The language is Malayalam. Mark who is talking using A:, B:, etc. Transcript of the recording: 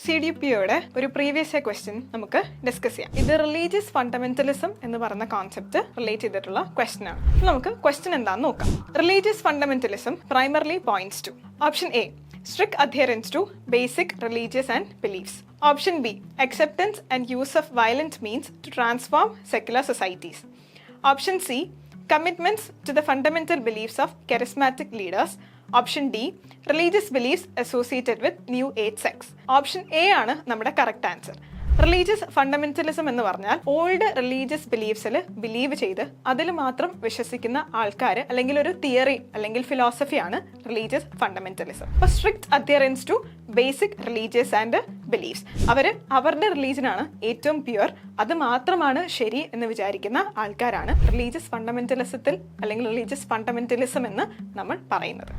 A: CDPOയുടെ ഒരു പ്രീവിയസ് ഇയർ ക്വസ്റ്റ്യൻ നമുക്ക് ഡിസ്കസ് ചെയ്യാം. ഇത് റിലീജിയസ് ഫണ്ടമെന്റലിസം എന്ന് പറയുന്ന കോൺസെപ്റ്റ് റിലേറ്റ് ചെയ്തിട്ടുള്ള ക്വസ്റ്റ്യൻ ആണ്. നമുക്ക് ക്വസ്റ്റ്യൻ എന്താണെന്ന് നോക്കാം. Religious fundamentalism primarily points to Option A, strict adherence to basic religious and beliefs. Option B, acceptance and use of violent means to transform secular societies. Option C, commitments to the fundamental beliefs of charismatic leaders. Option D, religious beliefs associated with New Age sects. Option A ആണ് നമ്മുടെ കറക്റ്റ് ആൻസർ. റിലീജിയസ് ഫണ്ടമെന്റലിസം എന്ന് പറഞ്ഞാൽ ഓൾഡ് റിലീജിയസ് ബിലീഫ്സിൽ ബിലീവ് ചെയ്ത് അതിൽ മാത്രം വിശ്വസിക്കുന്ന ആൾക്കാർ അല്ലെങ്കിൽ ഒരു തിയറി അല്ലെങ്കിൽ ഫിലോസഫിയാണ് റിലീജിയസ് ഫണ്ടമെന്റലിസം. അപ്പോൾ strict adherence to basic religious and beliefs. അവരുടെ റിലീജിയനാണ് ഏറ്റവും പ്യുവർ, അത് മാത്രമാണ് ശരി എന്ന് വിചാരിക്കുന്ന ആൾക്കാരാണ് റിലീജിയസ് ഫണ്ടമെന്റലിസത്തിൽ അല്ലെങ്കിൽ റിലീജിയസ് ഫണ്ടമെന്റലിസം എന്ന് നമ്മൾ പറയുന്നത്.